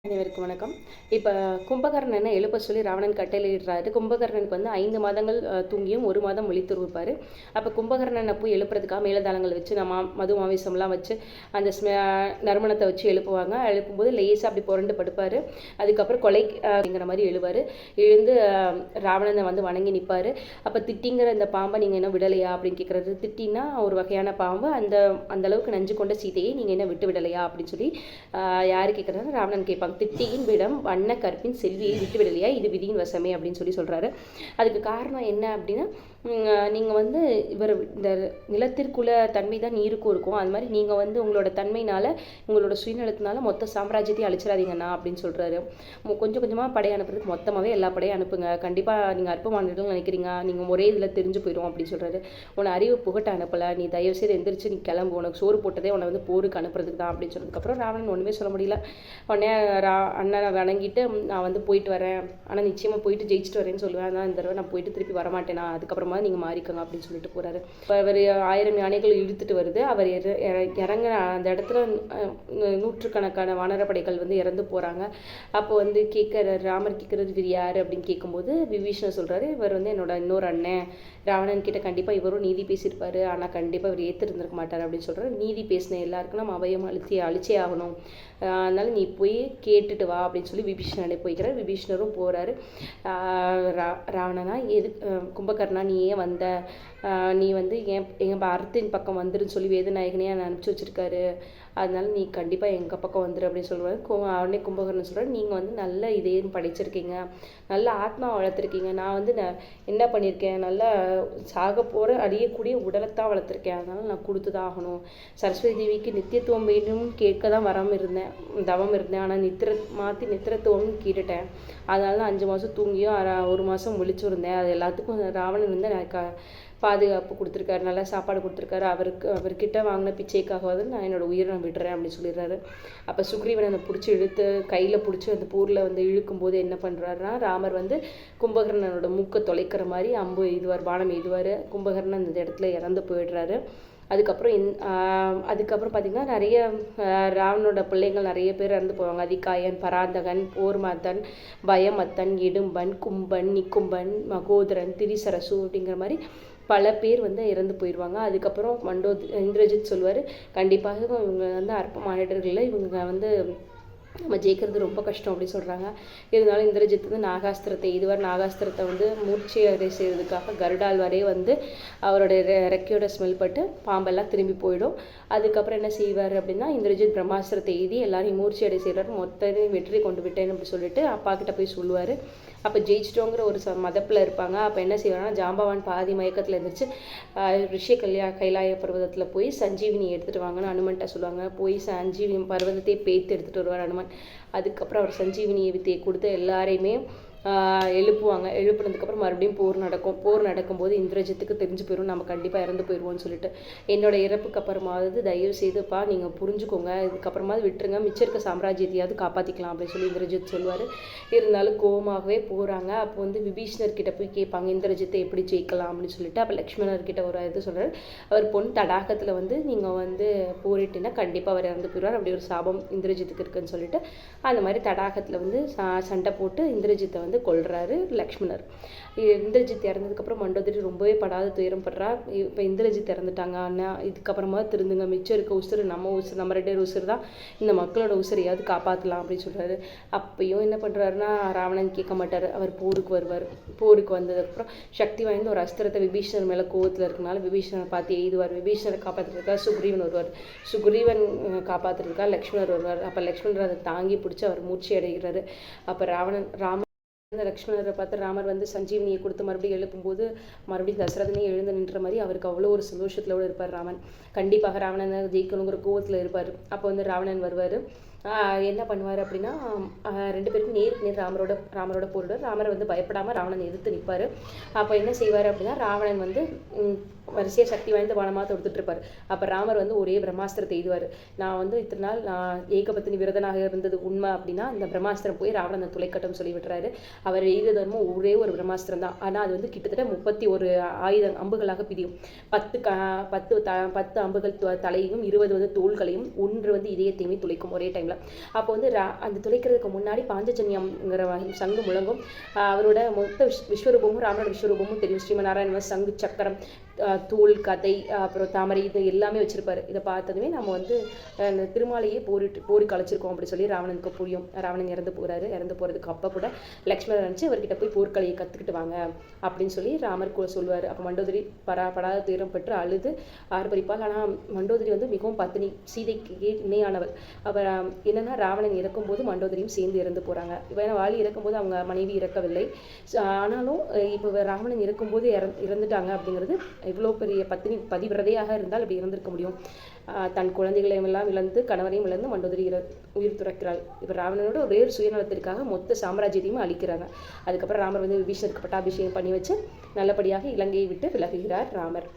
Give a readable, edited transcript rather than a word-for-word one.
அனைவருக்கும் வணக்கம். இப்போ கும்பகர்ணனை எழுப்ப சொல்லி ராவணன் கட்டளையிடுறாரு. கும்பகர்ணனுக்கு வந்து 5 மாதங்கள் தூங்கியும் 1 மாதம் விழித்திருப்பார். அப்போ கும்பகர்ணனை போய் எழுப்புறதுக்காக மேலதாளங்கள் வச்சு மது மாமிசம்லாம் வச்சு அந்த நறுமணத்தை வச்சு எழுப்புவாங்க. எழுப்பும்போது லேசாக அப்படி புரண்டு படுப்பார். அதுக்கப்புறம் கொலை அப்படிங்கிற மாதிரி எழுவார். எழுந்து ராவணனை வந்து வணங்கி நிற்பார். அப்போ திட்டிங்கிற இந்த பாம்பை நீங்கள் என்ன விடலையா அப்படின்னு கேட்குறது. திட்டின்னா ஒரு வகையான பாம்பு, அந்த அளவுக்கு நஞ்சு கொண்ட சீதையை நீங்கள் என்ன விட்டு விடலையா அப்படின்னு சொல்லி யார் கேட்குறாரு? ராவணன் கேட்பாங்க. திட்டியின் விடம் வண்ண கற்பின் செல்வியை விட்டு விடலையா, இது விதியின் வசமே அப்படின்னு சொல்லி சொல்கிறாரு. அதுக்கு காரணம் என்ன அப்படின்னா, நீங்கள் வந்து இவர் இந்த நிலத்திற்குள்ள தன்மை தான் நீருக்கும் இருக்கும். அது மாதிரி நீங்கள் வந்து உங்களோட தன்மையினால் உங்களோட சுயநலத்தினால மொத்த சாம்ராஜ்யத்தையும் அழிச்சிடாதீங்கண்ணா அப்படின்னு சொல்கிறாரு. கொஞ்சம் கொஞ்சமாக படை அனுப்புறதுக்கு மொத்தமாகவே எல்லா படையும் அனுப்புங்க. கண்டிப்பாக நீங்கள் அற்பமானதுன்னு நினைக்கிறீங்க, நீங்கள் ஒரே இதில் தெரிஞ்சு போயிடும் அப்படின்னு சொல்கிறாரு. உன்னை அறிவு புகட்ட அனுப்பலை, நீ தயவுசெய்து எந்திரிச்சு நீ கிளம்பு, உனக்கு சோறு போட்டதே உன்னை வந்து போருக்கு அனுப்புறதுக்கு தான் அப்படின்னு சொன்னதுக்கப்புறம் ராவணன் ஒன்றுமே சொல்ல முடியல. உடனே அண்ணனை வணங்கிட்டு நான் வந்து போயிட்டு வரேன், ஆனால் நிச்சயமாக போயிட்டு ஜெயிச்சுட்டு வரேன்னு சொல்லுவேன். ஆனால் இந்த தடவை நான் போயிட்டு திருப்பி வரமாட்டேனா, அதுக்கப்புறமா நீங்கள் மாறிக்கோங்க அப்படின்னு சொல்லிட்டு போகிறாரு. அவர் 1000 யானைகள் இழுத்துட்டு வருது. அவர் இறங்க அந்த இடத்துல நூற்றுக்கணக்கான வானரப்படைகள் வந்து இறந்து போகிறாங்க. அப்போ வந்து ராமர் கேட்குறது இவர் யார் அப்படின்னு கேட்கும்போது விபீஷணர் சொல்கிறாரு, இவர் வந்து என்னோட இன்னொரு அண்ணன். ராவணன் கிட்ட கண்டிப்பாக இவரும் நீதி பேசியிருப்பாரு, ஆனால் கண்டிப்பாக இவர் ஏற்றிருந்திருக்க மாட்டார் அப்படின்னு சொல்கிறார். நீதி பேசின எல்லாருக்கும் நம்ம அவையம் அழிச்சே ஆகணும், அதனால நீ போய் கேட்டுட்டு வா அப்படின்னு சொல்லி விபீஷணனை போய்க்கிறார். விபீஷணரும் போகிறாரு. ராவணனா கும்பகர்ணா நீ ஏன் வந்த, நீ வந்து எங்கள் அர்த்தின் பக்கம் வந்துருன்னு சொல்லி வேதநாயகனே அனுப்பிச்சி வச்சிருக்காரு, அதனால நீ கண்டிப்பாக எங்கள் பக்கம் வந்துரு அப்படின்னு சொல்லுவார். உடனே கும்பகர்ணன் சொல்கிறார், நீங்கள் வந்து நல்ல இதயம் படைச்சிருக்கீங்க, நல்ல ஆத்மா வளர்த்துருக்கீங்க, நான் வந்து என்ன பண்ணியிருக்கேன், நல்லா சாக போகிற அழியக்கூடிய உடலைத்தான் வளர்த்துருக்கேன், அதனால நான் கொடுத்து தான் ஆகணும். சரஸ்வதி தேவிக்கு நித்தியத்துவம் வேணும் கேட்க தான் தவம் இருந்தேன், ஆனால் நித்திரத்துவம்னு கேட்டுட்டேன். அதனால 5 மாதம் தூங்கியும் 1 மாதம் முழிச்சு இருந்தேன். அது எல்லாத்துக்கும் ராவணன் வந்து எனக்கு பாதுகாப்பு கொடுத்துருக்காரு, நல்லா சாப்பாடு கொடுத்துருக்காரு. அவர்கிட்ட வாங்கின பிச்சைக்காகவாது நான் என்னோட உயிரை நான் விடுறேன் அப்படின்னு சொல்லிடுறாரு. அப்போ சுக்ரீவன் அந்த பிடிச்சி இழுத்து கையில் பிடிச்சி அந்த போரில் வந்து இழுக்கும்போது என்ன பண்ணுறாருன்னா, ராமர் வந்து கும்பகர்ணனோட மூக்கை தொலைக்கிற மாதிரி அம்பு எய்துவார், பானம் எய்துவார். கும்பகர்ணன் அந்த இடத்துல இறந்து போயிடுறாரு. அதுக்கப்புறம் பார்த்திங்கன்னா நிறைய ராவணனோட பிள்ளைங்கள் நிறைய பேர் இறந்து போவாங்க. அதிகாயன், பராந்தகன், போர்மதன், பயமத்தன், இடும்பன், கும்பன், நிக்கும்பன், மகோதரன், திரிசரசு அப்படிங்கிற மாதிரி பல பேர் வந்து இறந்து போயிடுவாங்க. அதுக்கப்புறம் இந்திரஜித் சொல்வார், கண்டிப்பாக இவங்க வந்து அற்ப மானிடர்கள், இவங்க வந்து நம்ம ஜெயிக்கிறது ரொம்ப கஷ்டம் அப்படின்னு சொல்கிறாங்க. இருந்தாலும் இந்திரஜித் வந்து நாகாஸ்திரத்தை எய்துவார். நாகாஸ்திரத்தை வந்து மூர்ச்சை அடை செய்கிறதுக்காக கருடால் வரை வந்து அவருடைய ரெக்கையோட ஸ்மெல் பட்டு பாம்பெல்லாம் திரும்பி போயிடும். அதுக்கப்புறம் என்ன செய்வார் அப்படின்னா, இந்திரஜித் பிரம்மாஸ்திரத்தை எய்தி எல்லாரையும் மூர்ச்சை அடை செய்கிறார். மொத்தத்தையும் வெற்றி கொண்டு விட்டேன்னு அப்படி சொல்லிட்டு அப்பா கிட்ட போய் சொல்லுவார். அப்போ ஜெயிச்சிட்டோங்கிற ஒரு மதப்பில் இருப்பாங்க. அப்போ என்ன செய்வாங்கன்னா, ஜாம்பவான் பாதி மயக்கத்தில் இருந்துச்சு ரிஷி கைலாய பர்வதத்தில் போய் சஞ்சீவினி எடுத்துகிட்டு வாங்கன்னு அனுமன்ட்ட சொல்லுவாங்க. போய் சஞ்சீவினி பர்வதத்தையே பேய்த்து எடுத்துகிட்டு வருவார் அனுமன். அதுக்கப்புறம் அவர் சஞ்சீவினியை வித்தையை கொடுத்து எல்லாரையுமே எழுப்புவாங்க. எழுப்புனதுக்கப்புறம் மறுபடியும் போர் நடக்கும்போது இந்திரஜித்துக்கு தெரிஞ்சு போயிடும், நம்ம கண்டிப்பாக இறந்து போயிடுவோம்னு சொல்லிட்டு. என்னோட இறப்புக்கு அப்புறமாவது தயவு செய்துப்பா நீங்கள் புரிஞ்சுக்கோங்க, இதுக்கப்புறமாவது விட்டுருங்க, மிச்சம் இருக்க சாம்ராஜ்யத்தையாவது காப்பாற்றிக்கலாம் அப்படின்னு சொல்லி இந்திரஜித் சொல்லுவார். இருந்தாலும் கோபமாகவே போகிறாங்க. அப்போ வந்து விபீஷணர்கிட்ட போய் கேட்பாங்க, இந்திரஜித்தை எப்படி ஜெயிக்கலாம் அப்படின்னு சொல்லிட்டு. அப்போ லக்ஷ்மணர்கிட்ட ஒரு இது சொல்கிறார், அவர் பொன் தடாகத்தில் வந்து நீங்கள் வந்து போரிட்டினா கண்டிப்பாக அவர் இறந்து போயிடுவார், அப்படி ஒரு சாபம் இந்திரஜித்துக்கு இருக்குன்னு சொல்லிட்டு அந்த மாதிரி தடாகத்தில் வந்து சண்டை போட்டு இந்திரஜித்தை வந்து கொல்றாரு லக்ஷ்மணர். இந்திரஜித் இறந்ததுக்கப்புறம் மண்டோதரி ரொம்பவே படாத துயரம் படுறா. இப்போ இந்திரஜித் இறந்துட்டாங்க, ஆனால் இதுக்கப்புறமா திருந்துங்க, மிச்சம் இருக்க உசுறு நம்ம 2 பேர் உசுறு தான், இந்த மக்களோட உசுரையாவது காப்பாற்றலாம் அப்படின்னு சொல்கிறாரு. அப்பயும் என்ன பண்ணுறாருன்னா, ராவணன் கேட்க மாட்டார். அவர் போருக்கு வருவார். போருக்கு வந்ததுக்கப்புறம் சக்தி வாய்ந்த ஒரு அஸ்திரத்தை விபீஷணர் மேலே கோவத்தில் இருக்கனால விபீஷணரை பார்த்து எய்துவார். விபீஷணரை காப்பாற்றுறதுக்காக சுக்ரீவன் வருவார். சுக்ரீவன் காப்பாற்றுறதுக்காக லக்ஷ்மணர் வருவார். அப்போ லக்ஷ்மணர் அதை தாங்கி பிடிச்சி அவர் மூச்சு அடைகிறாரு. அப்போ ராமர் லக்ஷ்மணரை பார்த்து ராமர் வந்து சஞ்சீவனியை கொடுத்து மறுபடியும் எழுப்பும்போது மறுபடியும் தசரதனே எழுந்து நின்ற மாதிரி அவருக்கு அவ்வளோ ஒரு சந்தோஷத்தில் இருப்பார் ராமன். கண்டிப்பாக ராவணனை ஜெயிக்கணுங்கிற கோவத்தில் இருப்பார். அப்போ வந்து ராவணன் வருவார். என்ன பண்ணுவார் அப்படின்னா, 2 பேருக்கும் நேருக்கு நேர் ராமரோட போரிடுவார். ராமரை வந்து பயப்படாமல் ராவணன் எதிர்த்து நிற்பார். அப்போ என்ன செய்வார் அப்படின்னா, ராவணன் வந்து வரிசையாக சக்தி வாய்ந்த பானமாக தொடுத்துட்டு இருப்பார். அப்போ ராமர் வந்து ஒரே பிரம்மாஸ்திரத்தை எய்துவார். நான் வந்து இத்தனை நாள் நான் ஏகபத்தினி விரதனாக இருந்தது உண்மை அப்படின்னா இந்த பிரம்மாஸ்திரம் போய் ராவணனை துளைக்கட்டும் சொல்லி விட்டுறாரு. அவர் எய்தது ஒரே ஒரு பிரம்மாஸ்திரம் தான், ஆனால் அது வந்து கிட்டத்தட்ட 31 அம்புகளாக பிரியும். 10 அம்புகள் தலையையும் 20 வந்து தோள்களையும் 1 வந்து இதயத்தையுமே துளைக்கும் ஒரே டைமில். அப்போ வந்து அந்த துளைக்கிறதுக்கு முன்னாடி பாஞ்சஜன்யம்ங்கிற சங்கு முழங்கும். அவரோட மொத்த விஸ்வரூபமும் ராமனோட விஸ்வரூபமும் தெரியும். ஸ்ரீமநாராயண சங்கு சக்கரம் தூள் கதை அப்புறம் தாமரை இது எல்லாமே வச்சிருப்பாரு. இதை பார்த்ததுமே நம்ம வந்து அந்த திருமாலையே போருக்கு அழைச்சிருக்கோம் அப்படி சொல்லி ராவணனுக்கு புரியும். ராவணன் இறந்து போகிறதுக்கு அப்போ கூட லக்ஷ்மணன் நினச்சி அவர்கிட்ட போய் போர்க்கலையை கற்றுக்கிட்டு வாங்க அப்படின்னு சொல்லி ராமர் கூட சொல்லுவார். அப்போ மண்டோதரி படாத துயரம் பெற்று அழுது ஆர்ப்பரிப்பாள். ஆனால் மண்டோதரி வந்து மிகவும் பத்தினி, சீதைக்கு இணையானவள். அப்புறம் என்னன்னா ராவணன் இறக்கும்போது மண்டோதரியும் சேர்ந்து இறந்து போகிறாங்க. இப்போ வாலி இறக்கும்போது அவங்க மனைவி இறக்கவில்லை. ஆனாலும் இப்போ ராவணன் இறக்கும்போது இறந்துட்டாங்க அப்படிங்கிறது எவ்வளோ பெரிய பதிவிரதையாக இருந்தால் அப்படி இறந்திருக்க முடியும். தன் குழந்தைகளையும் எல்லாம் இழந்து கணவரையும் இழந்து மண்டோதரி உயிர் துறக்கிறாள். இப்போ ராவணனோட வேறு சுயநலத்திற்காக மொத்த சாம்ராஜ்யத்தையும் அழிக்கிறாங்க. அதுக்கப்புறம் ராமர் வந்து விபீஷணருக்கு பட்டாபிஷேகம் பண்ணி வச்சு நல்லபடியாக இலங்கையை விட்டு விலகுகிறார் ராமர்.